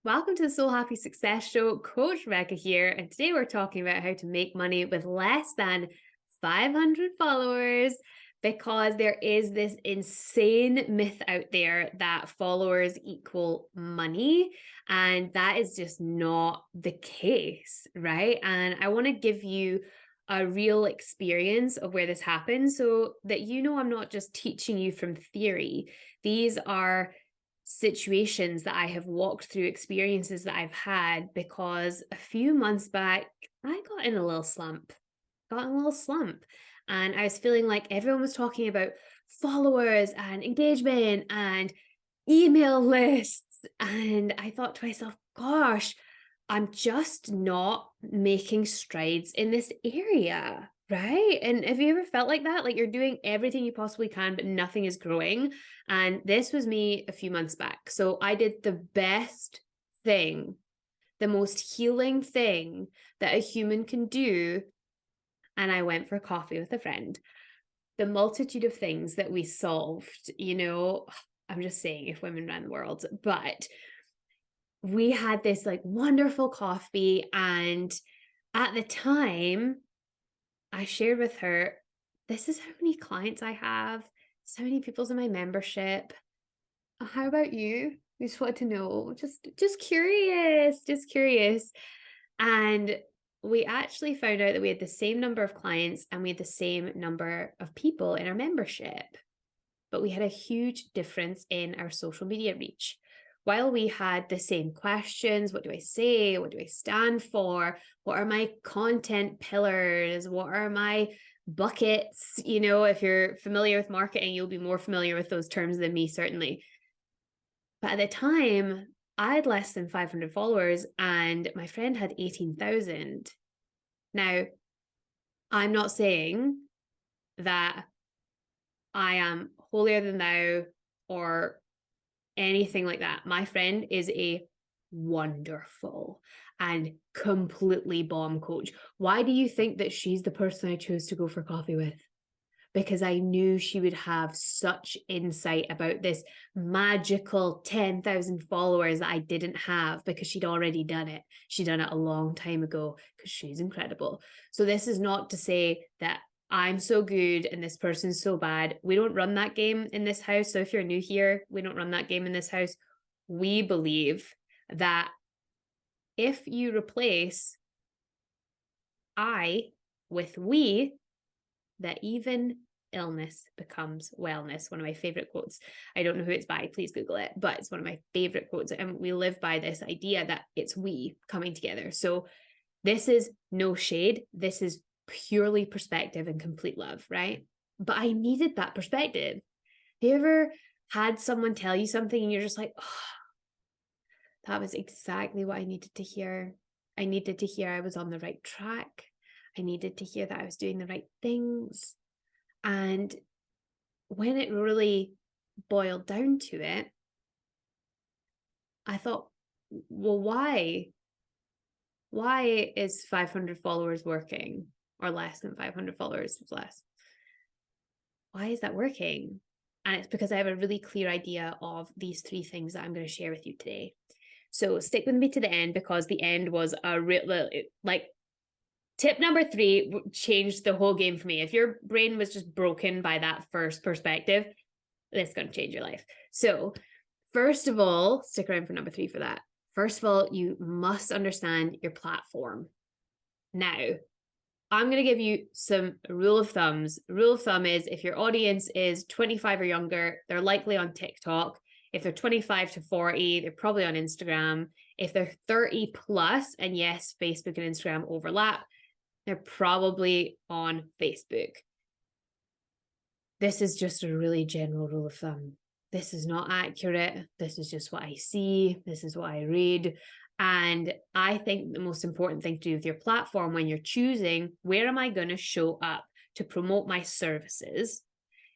Welcome to the Soul Happy Success Show. Coach Rebecca here, and today we're talking about how to make money with less than 500 followers because there is this insane myth out there that followers equal money, and that is just not the case, right? And I want to give you a real experience of where this happens so that I'm not just teaching you from theory. These are situations that I have walked through, experiences that I've had, because a few months back, I got in a little slump, And I was feeling like everyone was talking about followers and engagement and email lists. And I thought to myself, gosh, I'm just not making strides in this area. Right. And have you ever felt like that? Like you're doing everything you possibly can, but nothing is growing. And this was me a few months back. So I did the best thing, the most healing thing that a human can do. And I went for coffee with a friend. The multitude of things that we solved, I'm just saying if women ran the world, but we had this like wonderful coffee. And at the time, I shared with her, this is how many clients I have, so many people's in my membership. How about you? We just wanted to know, just curious, just curious. And we actually found out that we had the same number of clients and we had the same number of people in our membership, but we had a huge difference in our social media reach. While we had the same questions, what do I say? What do I stand for? What are my content pillars? What are my buckets? If you're familiar with marketing, you'll be more familiar with those terms than me, certainly. But at the time, I had less than 500 followers and my friend had 18,000. Now, I'm not saying that I am holier than thou or anything like that. My friend is a wonderful and completely bomb coach. Why do you think that she's the person I chose to go for coffee with? Because I knew she would have such insight about this magical 10,000 followers that I didn't have because she'd already done it. She'd done it a long time ago because she's incredible. So this is not to say that I'm so good and this person's so bad. We don't run that game in this house. So if you're new here, we don't run that game in this house. We believe that if you replace I with we, that even illness becomes wellness. One of my favorite quotes. I don't know who it's by, please Google it, but it's one of my favorite quotes. And we live by this idea that it's we coming together. So this is no shade. This is purely perspective and complete love, right? But I needed that perspective. Have you ever had someone tell you something and you're just like, oh, that was exactly what I needed to hear. I needed to hear I was on the right track. I needed to hear that I was doing the right things. And when it really boiled down to it, I thought, well, why? Why is 500 followers working, or less than 500 followers is less? Why is that working? And it's because I have a really clear idea of these three things that I'm going to share with you today. So stick with me to the end, because the end was a real, like, tip number 3 changed the whole game for me. If your brain was just broken by that first perspective, it's going to change your life. So first of all, stick around for number 3 for that. First of all, you must understand your platform. Now, I'm going to give you some rule of thumbs. Rule of thumb is if your audience is 25 or younger, they're likely on TikTok. If they're 25 to 40, they're probably on Instagram. If they're 30 plus, and yes, Facebook and Instagram overlap, they're probably on Facebook. This is just a really general rule of thumb. This is not accurate. This is just what I see. This is what I read. And I think the most important thing to do with your platform when you're choosing where am I going to show up to promote my services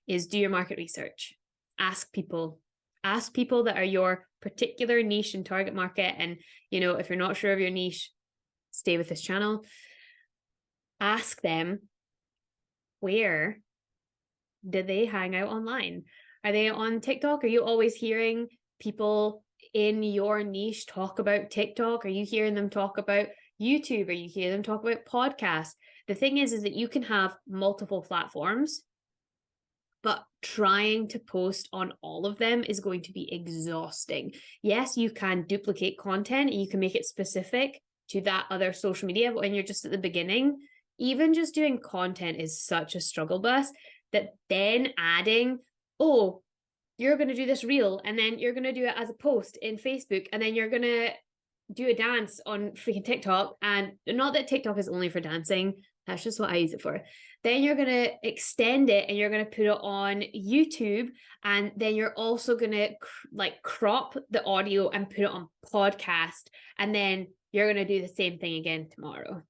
is do your market research. Ask people that are your particular niche and target market. And, if you're not sure of your niche, stay with this channel. Ask them, where do they hang out online? Are they on TikTok? Are you always hearing people in your niche talk about TikTok? Are you hearing them talk about YouTube? Are you hearing them talk about podcasts? The thing is that you can have multiple platforms, but trying to post on all of them is going to be exhausting. Yes, you can duplicate content and you can make it specific to that other social media, but when you're just at the beginning, even just doing content is such a struggle bus that then adding, oh, you're going to do this reel and then you're going to do it as a post in Facebook and then you're going to do a dance on freaking TikTok. And not that TikTok is only for dancing, that's just what I use it for. Then you're going to extend it and you're going to put it on YouTube. And then you're also going to like crop the audio and put it on podcast. And then you're going to do the same thing again tomorrow.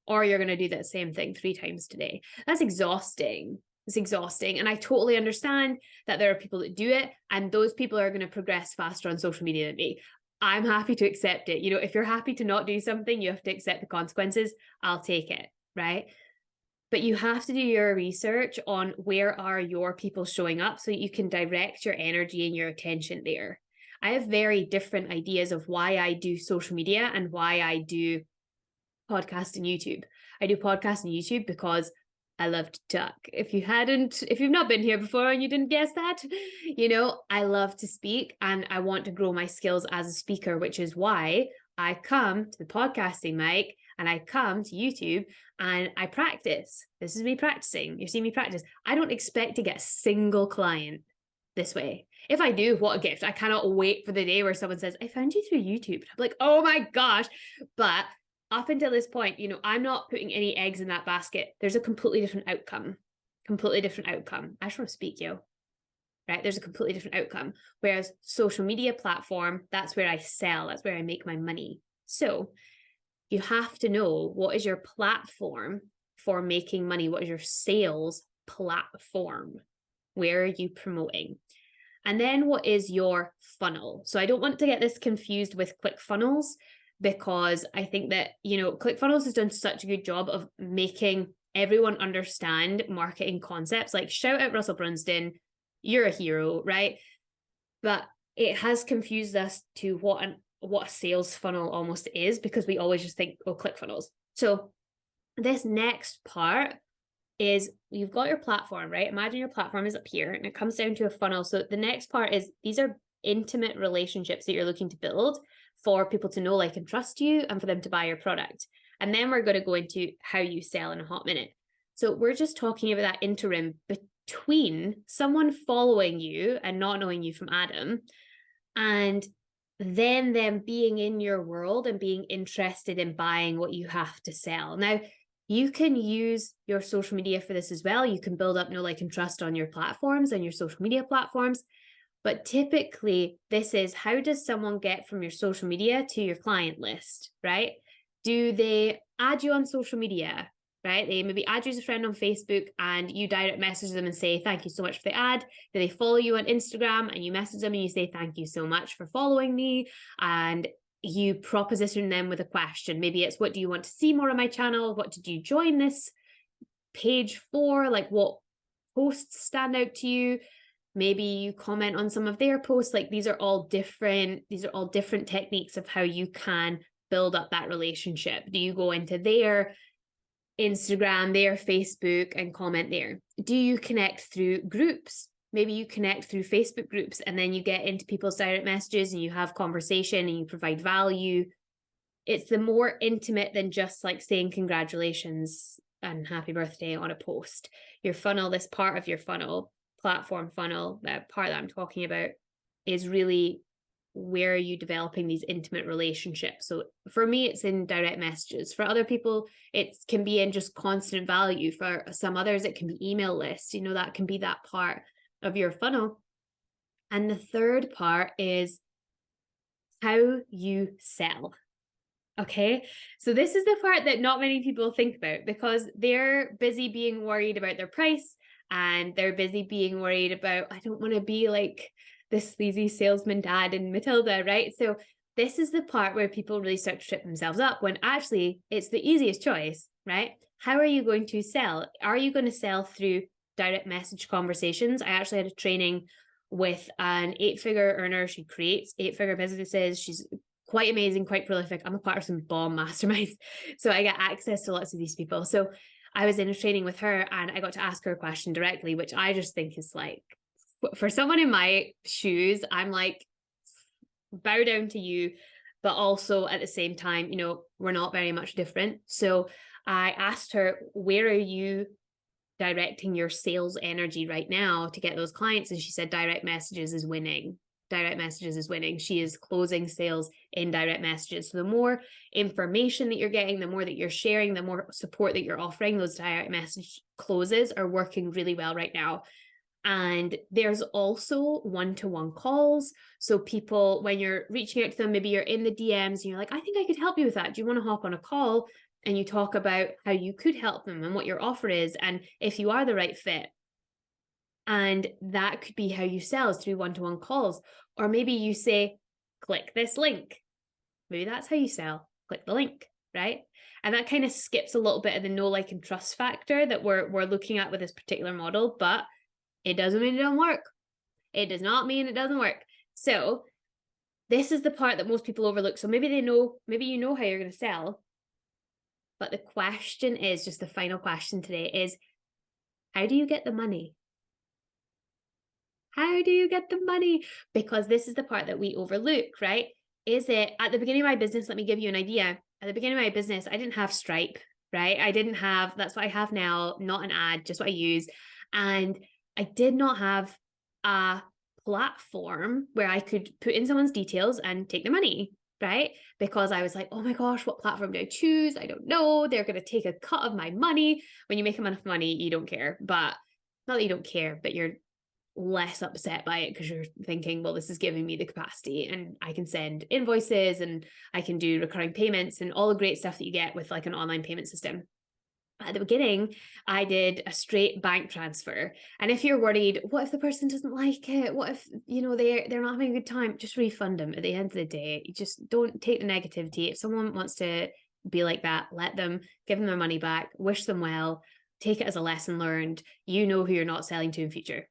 Or you're going to do that same thing 3 times today. That's exhausting. It's exhausting. And I totally understand that there are people that do it. And those people are going to progress faster on social media than me. I'm happy to accept it. You know, if you're happy to not do something, you have to accept the consequences. I'll take it, right? But you have to do your research on where are your people showing up so you can direct your energy and your attention there. I have very different ideas of why I do social media and why I do podcast and YouTube. I do podcast and YouTube because I love to talk. If you've not been here before and you didn't guess that, you know, I love to speak and I want to grow my skills as a speaker, which is why I come to the podcasting mic and I come to YouTube and I practice. This is me practicing. You see me practice. I don't expect to get a single client this way. If I do, what a gift. I cannot wait for the day where someone says, I found you through YouTube. I'm like, oh my gosh. But up until this point, you know, I'm not putting any eggs in that basket. There's a completely different outcome. Completely different outcome. I just want to speak, yo. Right? There's a completely different outcome. Whereas social media platform, that's where I sell. That's where I make my money. So you have to know what is your platform for making money? What is your sales platform? Where are you promoting? And then what is your funnel? So I don't want to get this confused with ClickFunnels, because I think that, you know, ClickFunnels has done such a good job of making everyone understand marketing concepts. Like, shout out Russell Brunson, you're a hero, right? But it has confused us to what a sales funnel almost is, because we always just think, oh, ClickFunnels. So this next part is you've got your platform, right? Imagine your platform is up here and it comes down to a funnel. So the next part is these are intimate relationships that you're looking to build for people to know, like, and trust you and for them to buy your product. And then we're going to go into how you sell in a hot minute. So we're just talking about that interim between someone following you and not knowing you from Adam, and then them being in your world and being interested in buying what you have to sell. Now, you can use your social media for this as well. You can build up know, like, and trust on your platforms and your social media platforms. But typically, this is how does someone get from your social media to your client list, right? Do they add you on social media, right? They maybe add you as a friend on Facebook and you direct message them and say, thank you so much for the ad. Do they follow you on Instagram and you message them and you say, thank you so much for following me? And you proposition them with a question. Maybe it's, what do you want to see more on my channel? What did you join this page for? Like, what posts stand out to you? Maybe you comment on some of their posts. Like, these are all different techniques of how you can build up that relationship. Do you go into their Instagram, their Facebook, and comment there? Do you connect through groups? Maybe you connect through Facebook groups and then you get into people's direct messages and you have conversation and you provide value. It's the more intimate than just like saying congratulations and happy birthday on a post. Your funnel, this part of your funnel, platform funnel, that part that I'm talking about, is really where are you developing these intimate relationships. So for me, it's in direct messages. For other people, it can be in just constant value. For some others, it can be email lists. You know, that can be that part of your funnel. And the third part is how you sell. Okay, so this is the part that not many people think about, because they're busy being worried about their price, and they're busy being worried about, I don't want to be like this sleazy salesman dad in Matilda, right? So this is the part where people really start to trip themselves up, when actually it's the easiest choice, right? How are you going to sell? Are you going to sell through direct message conversations? I actually had a training with an 8-figure earner. She creates 8-figure businesses. She's quite amazing, quite prolific. I'm a part of some bomb masterminds, so I get access to lots of these people. So I was in a training with her and I got to ask her a question directly, which I just think is like, for someone in my shoes, I'm like, bow down to you, but also at the same time, we're not very much different. So I asked her, where are you directing your sales energy right now to get those clients? And she said, direct messages is winning. Direct messages is winning. She is closing sales in direct messages. So the more information that you're getting, the more that you're sharing, the more support that you're offering, those direct message closes are working really well right now. And there's also one-to-one calls. So people, when you're reaching out to them, maybe you're in the DMs and you're like, I think I could help you with that. Do you want to hop on a call? And you talk about how you could help them and what your offer is, and if you are the right fit. And that could be how you sell, is through one-to-one calls. Or maybe you say, click this link. Maybe that's how you sell. Click the link, right? And that kind of skips a little bit of the know, like, and trust factor that we're looking at with this particular model, but it doesn't mean it doesn't work. It does not mean it doesn't work. So this is the part that most people overlook. So maybe you know how you're going to sell. But the question is, just the final question today is, how do you get the money? How do you get the money? Because this is the part that we overlook, right? Is it at the beginning of my business? Let me give you an idea. At the beginning of my business, I didn't have Stripe, right? That's what I have now, not an ad, just what I use. And I did not have a platform where I could put in someone's details and take the money, right? Because I was like, oh my gosh, what platform do I choose? I don't know. They're going to take a cut of my money. When you make enough money, you don't care. But not that you don't care, but you're less upset by it because you're thinking, well, this is giving me the capacity and I can send invoices and I can do recurring payments and all the great stuff that you get with like an online payment system. At the beginning, I did a straight bank transfer. And if you're worried, what if the person doesn't like it? What if, they're not having a good time? Just refund them at the end of the day. You just don't take the negativity. If someone wants to be like that, let them, give them their money back, wish them well, take it as a lesson learned. You know who you're not selling to in future.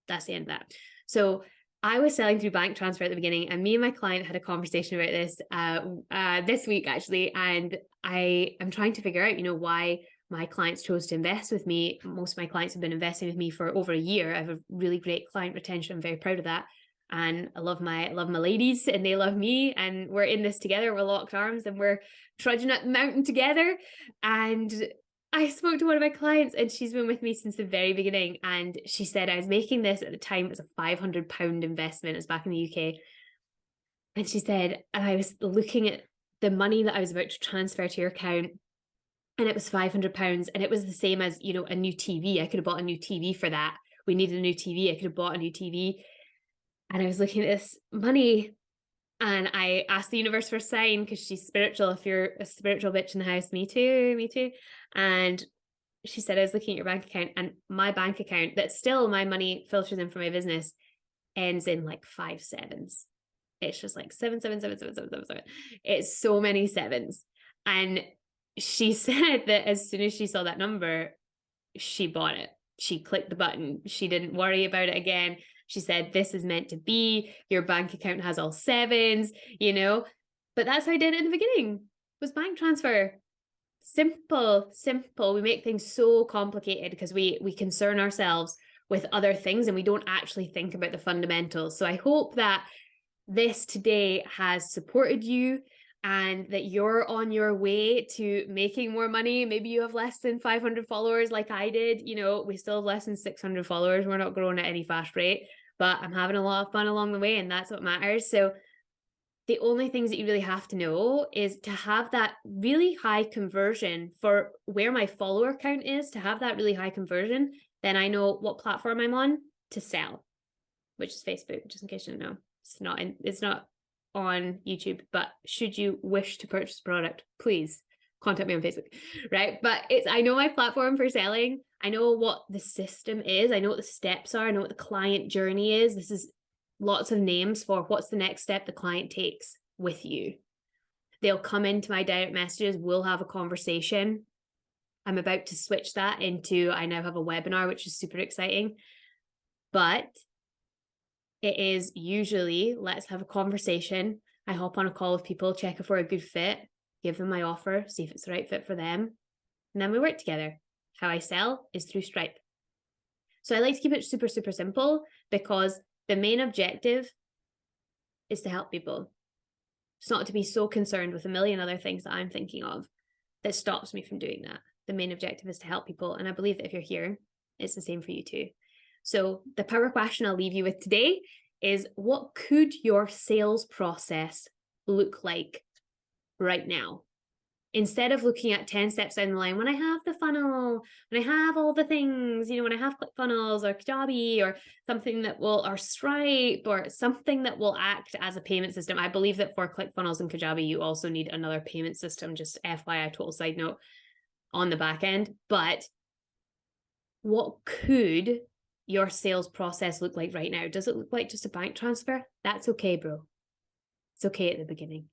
That's the end of that. So I was selling through bank transfer at the beginning, and me and my client had a conversation about this this week actually, and I am trying to figure out, why my clients chose to invest with me. Most of my clients have been investing with me for over a year. I have a really great client retention. I'm very proud of that. And I love my ladies and they love me, and we're in this together. We're locked arms and we're trudging up the mountain together. And I spoke to one of my clients and she's been with me since the very beginning. And she said, I was making this at the time, it was a £500 investment. It was back in the UK. And she said, and I was looking at the money that I was about to transfer to your account, and it was £500. And it was the same as, a new TV. I could have bought a new TV for that. We needed a new TV. I could have bought a new TV. And I was looking at this money and I asked the universe for a sign, because she's spiritual. If you're a spiritual bitch in the house, me too. And she said, I was looking at your bank account, and my bank account, that still my money filters in for my business, ends in like 5 sevens. It's just like 7, 7, 7, 7, 7, 7, 7. It's so many sevens. And she said that as soon as she saw that number, she bought it. She clicked the button. She didn't worry about it again. She said, this is meant to be. Your bank account has all sevens, But that's how I did it in the beginning, was bank transfer. Simple. We make things so complicated because we concern ourselves with other things and we don't actually think about the fundamentals. So I hope that this today has supported you and that you're on your way to making more money. Maybe you have less than 500 followers like I did. We still have less than 600 followers. We're not growing at any fast rate, but I'm having a lot of fun along the way, and that's what matters. So the only things that you really have to know is to have that really high conversion for where my follower count is, to have that really high conversion. Then I know what platform I'm on to sell, which is Facebook, just in case you don't know. It's not on YouTube, but should you wish to purchase a product, please contact me on Facebook, right? But I know my platform for selling. I know what the system is. I know what the steps are. I know what the client journey is. This is lots of names for what's the next step the client takes with you. They'll come into my direct messages. We'll have a conversation. I'm about to switch that into, I now have a webinar, which is super exciting. But it is usually, let's have a conversation. I hop on a call with people, check if we're a good fit, give them my offer, see if it's the right fit for them. And then we work together. How I sell is through Stripe. So I like to keep it super, super simple because the main objective is to help people. It's not to be so concerned with a million other things that I'm thinking of that stops me from doing that. The main objective is to help people. And I believe that if you're here, it's the same for you too. So the power question I'll leave you with today is, what could your sales process look like right now? Instead of looking at 10 steps down the line, when I have the funnel, when I have all the things, when I have ClickFunnels or Kajabi or something that will, or Stripe or something that will act as a payment system. I believe that for ClickFunnels and Kajabi, you also need another payment system, just FYI, total side note on the back end. But what could your sales process look like right now? Does it look like just a bank transfer? That's okay, bro. It's okay at the beginning,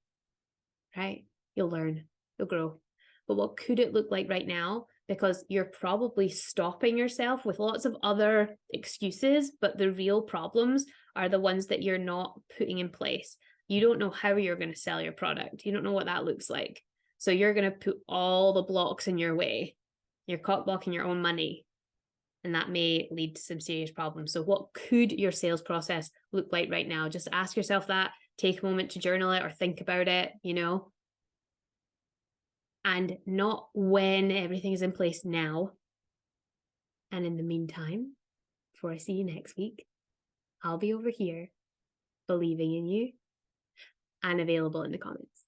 right? You'll learn, you'll grow. But what could it look like right now? Because you're probably stopping yourself with lots of other excuses, but the real problems are the ones that you're not putting in place. You don't know how you're going to sell your product. You don't know what that looks like. So you're going to put all the blocks in your way. You're cock blocking your own money. And that may lead to some serious problems. So what could your sales process look like right now? Just ask yourself that, take a moment to journal it or think about it, and not when everything is in place now. And in the meantime, before I see you next week, I'll be over here believing in you and available in the comments.